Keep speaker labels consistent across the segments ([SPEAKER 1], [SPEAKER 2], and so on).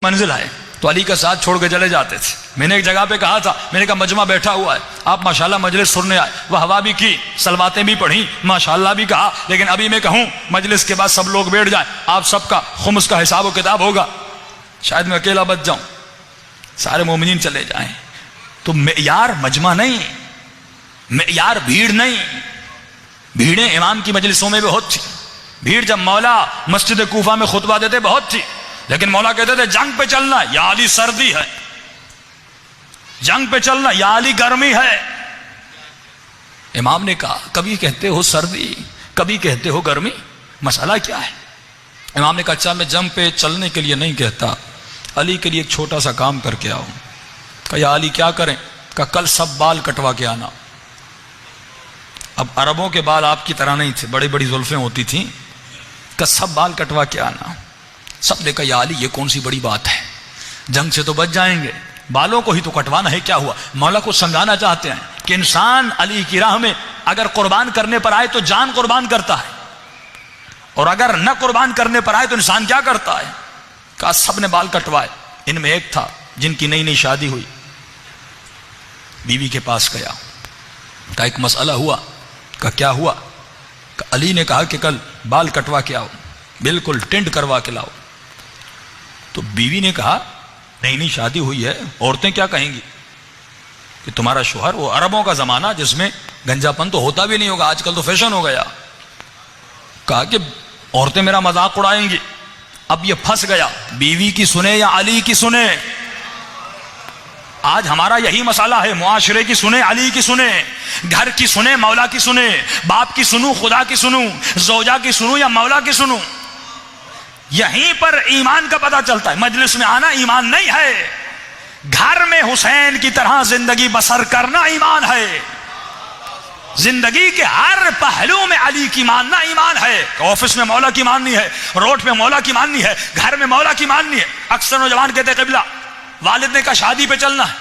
[SPEAKER 1] منزل ہے تو علی کا ساتھ چھوڑ کے چلے جاتے تھے۔ میں نے ایک جگہ پہ کہا تھا، میں نے کہا مجمع بیٹھا ہوا ہے، آپ ماشاءاللہ مجلس سننے آئے، وہ ہوا بھی کی، سلواتیں بھی پڑھی، ماشاءاللہ بھی کہا، لیکن ابھی میں کہوں مجلس کے بعد سب لوگ بیٹھ جائیں، آپ سب کا خمس کا حساب و کتاب ہوگا، شاید میں اکیلا بچ جاؤں، سارے مومنین چلے جائیں۔ تو معیار مجمع نہیں، معیار بھیڑ نہیں۔ بھیڑیں امام کی مجلسوں میں بہت تھی، بھیڑ جب مولا مسجد کوفہ میں خطبہ دیتے بہت تھی، لیکن مولا کہتے تھے جنگ پہ چلنا یا علی سردی ہے، جنگ پہ چلنا یا علی گرمی ہے۔ امام نے کہا کبھی کہتے ہو سردی، کبھی کہتے ہو گرمی، مسئلہ کیا ہے؟ امام نے کہا اچھا میں جنگ پہ چلنے کے لیے نہیں کہتا، علی کے لیے ایک چھوٹا سا کام کر کے آؤں۔ کہا یا علی کیا کریں؟ کہا کل سب بال کٹوا کے آنا۔ اب عربوں کے بال آپ کی طرح نہیں تھے، بڑی بڑی زلفیں ہوتی تھیں، کہ سب بال کٹوا کے آنا۔ سب نے کہا یا علی یہ کون سی بڑی بات ہے، جنگ سے تو بچ جائیں گے، بالوں کو ہی تو کٹوانا ہے، کیا ہوا؟ مولا کو سمجھانا چاہتے ہیں کہ انسان علی کی راہ میں اگر قربان کرنے پر آئے تو جان قربان کرتا ہے، اور اگر نہ قربان کرنے پر آئے تو انسان کیا کرتا ہے؟ کہا سب نے بال کٹوائے۔ ان میں ایک تھا جن کی نئی نئی شادی ہوئی، بیوی کے پاس گیا، کہا ایک مسئلہ ہوا۔ کہا کیا ہوا؟ کہ علی نے کہا کہ کل بال کٹوا کے آؤ، بالکل ٹینڈ کروا کے لاؤ۔ تو بیوی نے کہا نئی نئی شادی ہوئی ہے، عورتیں کیا کہیں گی کہ تمہارا شوہر، وہ عربوں کا زمانہ جس میں گنجا پن تو ہوتا بھی نہیں ہوگا، آج کل تو فیشن ہو گیا۔ کہا کہ عورتیں میرا مذاق اڑائیں گی۔ اب یہ پھنس گیا، بیوی کی سنے یا علی کی سنے؟ آج ہمارا یہی مسئلہ ہے، معاشرے کی سنے علی کی سنے، گھر کی سنے مولا کی سنے، باپ کی سنوں خدا کی سنوں، زوجہ کی سنوں یا مولا کی سنوں؟ یہیں پر ایمان کا پتہ چلتا ہے۔ مجلس میں آنا ایمان نہیں ہے، گھر میں حسین کی طرح زندگی بسر کرنا ایمان ہے، زندگی کے ہر پہلو میں علی کی ماننا ایمان ہے۔ آفس میں مولا کی ماننی ہے، روڈ پہ مولا کی ماننی ہے، گھر میں مولا کی ماننی ہے۔ اکثر نوجوان کہتے ہیں قبلہ والد نے کہا شادی پہ چلنا ہے،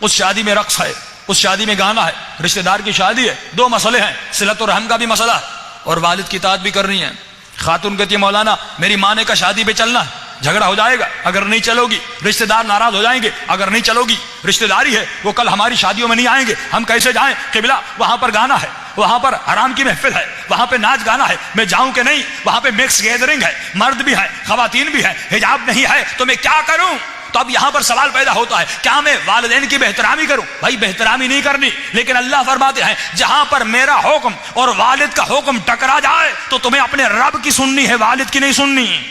[SPEAKER 1] اس شادی میں رقص ہے، اس شادی میں گانا ہے، رشتہ دار کی شادی ہے، دو مسئلے ہیں، صلت الرحم کا بھی مسئلہ ہے اور والد کی اطاعت بھی کرنی ہے۔ خاتون کہتی ہے مولانا میری ماں نے کہا شادی پہ چلنا ہے، جھگڑا ہو جائے گا اگر نہیں چلو گی، رشتہ دار ناراض ہو جائیں گے اگر نہیں چلو گی، رشتہ داری ہے وہ کل ہماری شادیوں میں نہیں آئیں گے، ہم کیسے جائیں؟ قبلہ وہاں پر گانا ہے، وہاں پر حرام کی محفل ہے، وہاں پہ ناچ گانا ہے، میں جاؤں کہ نہیں؟ وہاں پہ مکس گیدرنگ ہے، مرد بھی ہے خواتین بھی ہے، حجاب نہیں ہے تو میں کیا کروں؟ تو اب یہاں پر سوال پیدا ہوتا ہے کیا میں والدین کی بہترامی کروں؟ بھائی بہترامی نہیں کرنی، لیکن اللہ فرماتے ہیں جہاں پر میرا حکم اور والد کا حکم ٹکرا جائے تو تمہیں اپنے رب کی سننی ہے، والد کی نہیں سننی۔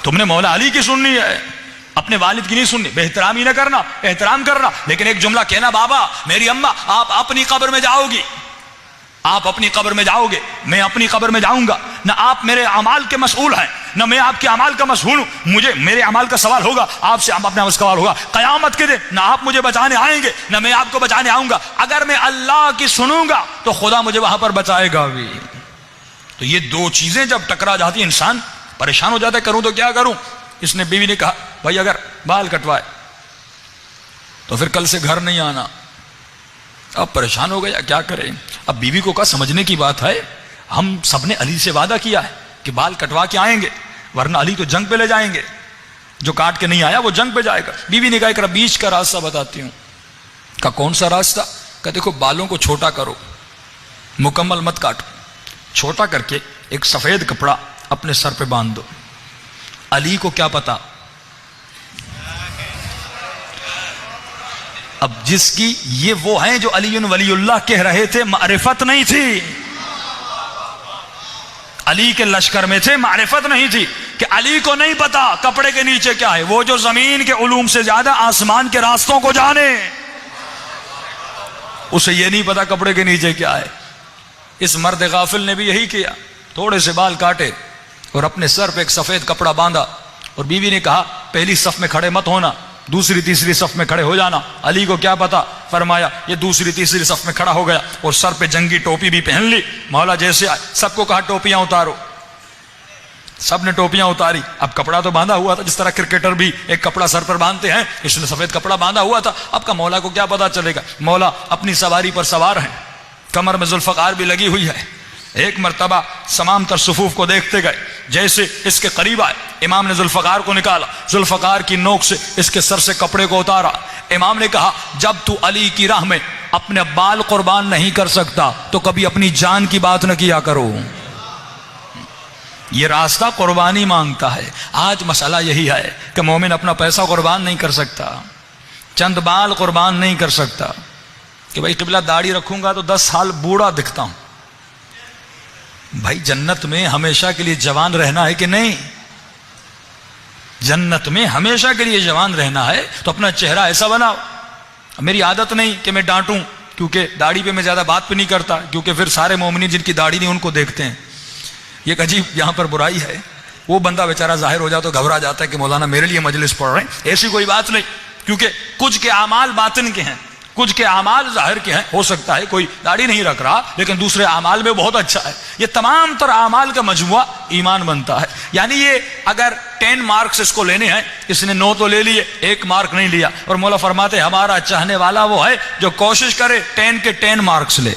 [SPEAKER 1] تم نے مولا علی کی سننی ہے، اپنے والد کی نہیں سننی۔ بہترامی نہ کرنا، احترام کرنا، لیکن ایک جملہ کہنا بابا میری اماں آپ اپنی قبر میں جاؤ گی، آپ اپنی قبر میں جاؤ گے، میں اپنی قبر میں جاؤں گا، نہ آپ میرے اعمال کے مسئول ہیں نہ میں آپ کے اعمال کا مسئول ہوں، مجھے میرے اعمال کا سوال ہوگا، آپ سے اپنے اعمال کا سوال ہوگا قیامت کے دن، نہ آپ مجھے بچانے آئیں گے نہ میں آپ کو بچانے آؤں گا۔ اگر میں اللہ کی سنوں گا تو خدا مجھے وہاں پر بچائے گا بھی۔ تو یہ دو چیزیں جب ٹکرا جاتی ہیں انسان پریشان ہو جاتا ہے، کروں تو کیا کروں؟ اس نے بیوی نے کہا بھائی اگر بال کٹوائے تو پھر کل سے گھر نہیں آنا۔ اب پریشان ہو گیا کیا کرے؟ اب بیوی کو کہا سمجھنے کی بات ہے، ہم سب نے علی سے وعدہ کیا ہے کہ بال کٹوا کے آئیں گے، ورنہ علی تو جنگ پہ لے جائیں گے، جو کاٹ کے نہیں آیا وہ جنگ پہ جائے گا۔ بیوی نے کہا ایک بیچ کا راستہ بتاتی ہوں۔ کہا کون سا راستہ؟ کہا دیکھو بالوں کو چھوٹا کرو، مکمل مت کاٹو، چھوٹا کر کے ایک سفید کپڑا اپنے سر پہ باندھ دو۔ علی کو کیا پتا؟ اب جس کی یہ وہ ہیں جو علی ولی اللہ کہہ رہے تھے، معرفت نہیں تھی، علی کے لشکر میں تھے، معرفت نہیں تھی کہ علی کو نہیں پتا کپڑے کے نیچے کیا ہے۔ وہ جو زمین کے علوم سے زیادہ آسمان کے راستوں کو جانے، اسے یہ نہیں پتا کپڑے کے نیچے کیا ہے۔ اس مرد غافل نے بھی یہی کیا، تھوڑے سے بال کاٹے اور اپنے سر پہ ایک سفید کپڑا باندھا، اور بیوی نے کہا پہلی صف میں کھڑے مت ہونا، دوسری تیسری صف میں کھڑے ہو جانا۔ علی کو کیا پتا، فرمایا یہ دوسری تیسری صف میں کھڑا ہو گیا اور سر پہ جنگی ٹوپی بھی پہن لی۔ مولا جیسے آئے سب کو کہا ٹوپیاں اتارو، سب نے ٹوپیاں اتاری۔ اب کپڑا تو باندھا ہوا تھا، جس طرح کرکٹر بھی ایک کپڑا سر پر باندھتے ہیں، اس نے سفید کپڑا باندھا ہوا تھا۔ اب کا مولا کو کیا پتا چلے گا؟ مولا اپنی سواری پر سوار ہیں، کمر میں ذوالفقار بھی لگی ہوئی ہے، ایک مرتبہ تمام تر صفوف کو دیکھتے گئے، جیسے اس کے قریب آئے امام نے ذوالفقار کو نکالا، ذوالفقار کی نوک سے اس کے سر سے کپڑے کو اتارا۔ امام نے کہا جب تو علی کی راہ میں اپنے بال قربان نہیں کر سکتا تو کبھی اپنی جان کی بات نہ کیا کرو۔ یہ راستہ قربانی مانگتا ہے۔ آج مسئلہ یہی ہے کہ مومن اپنا پیسہ قربان نہیں کر سکتا، چند بال قربان نہیں کر سکتا کہ بھائی قبلہ داڑھی رکھوں گا تو 10 سال بوڑھا دکھتا ہوں۔ بھائی جنت میں ہمیشہ کے لیے جوان رہنا ہے کہ نہیں؟ جنت میں ہمیشہ کے لیے جوان رہنا ہے تو اپنا چہرہ ایسا بناؤ۔ میری عادت نہیں کہ میں ڈانٹوں، کیونکہ داڑھی پہ میں زیادہ بات پہ نہیں کرتا، کیونکہ پھر سارے مومنین جن کی داڑھی نہیں ان کو دیکھتے ہیں۔ یہ ایک عجیب یہاں پر برائی ہے، وہ بندہ بیچارہ ظاہر ہو جاتا تو گھبرا جاتا ہے کہ مولانا میرے لیے مجلس پڑھ رہے ہیں۔ ایسی کوئی بات نہیں، کیونکہ کچھ کے اعمال باطن کے ہیں، کچھ کے اعمال ظاہر کے ہیں۔ ہو سکتا ہے کوئی داڑھی نہیں رکھ رہا لیکن دوسرے اعمال میں بہت اچھا ہے۔ یہ تمام تر اعمال کا مجموعہ ایمان بنتا ہے۔ یعنی یہ اگر 10 مارکس اس کو لینے ہیں، اس نے 9 تو لے لیے، 1 مارک نہیں لیا، اور مولا فرماتے ہمارا چاہنے والا وہ ہے جو کوشش کرے 10 کے 10 مارکس لے۔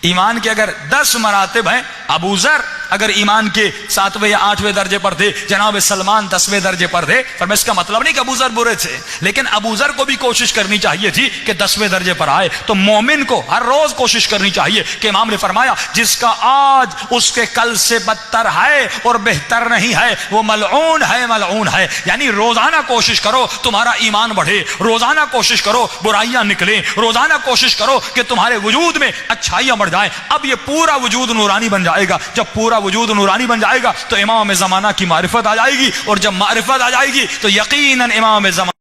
[SPEAKER 1] ایمان کے اگر 10 مراتب ہیں، ابو ذر اگر ایمان کے 7ویں یا 8ویں درجے پر تھے، جناب سلمان 10ویں درجے پر تھے، پر میں اس کا مطلب نہیں کہ ابو ذر برے تھے، لیکن ابو ذر کو بھی کوشش کرنی چاہیے تھی کہ 10ویں درجے پر آئے۔ تو مومن کو ہر روز کوشش کرنی چاہیے کہ امام نے فرمایا جس کا آج اس کے کل سے بدتر ہے اور بہتر نہیں ہے وہ ملعون ہے، ملعون ہے۔ یعنی روزانہ کوشش کرو تمہارا ایمان بڑھے، روزانہ کوشش کرو برائیاں نکلیں، روزانہ کوشش کرو کہ تمہارے وجود میں اچھائیاں بڑھ جائیں۔ اب یہ پورا وجود نورانی بن جائے گا۔ جب پورا وجود نورانی بن جائے گا تو امام زمانہ کی معرفت آ جائے گی، اور جب معرفت آ جائے گی تو یقیناً امام زمانہ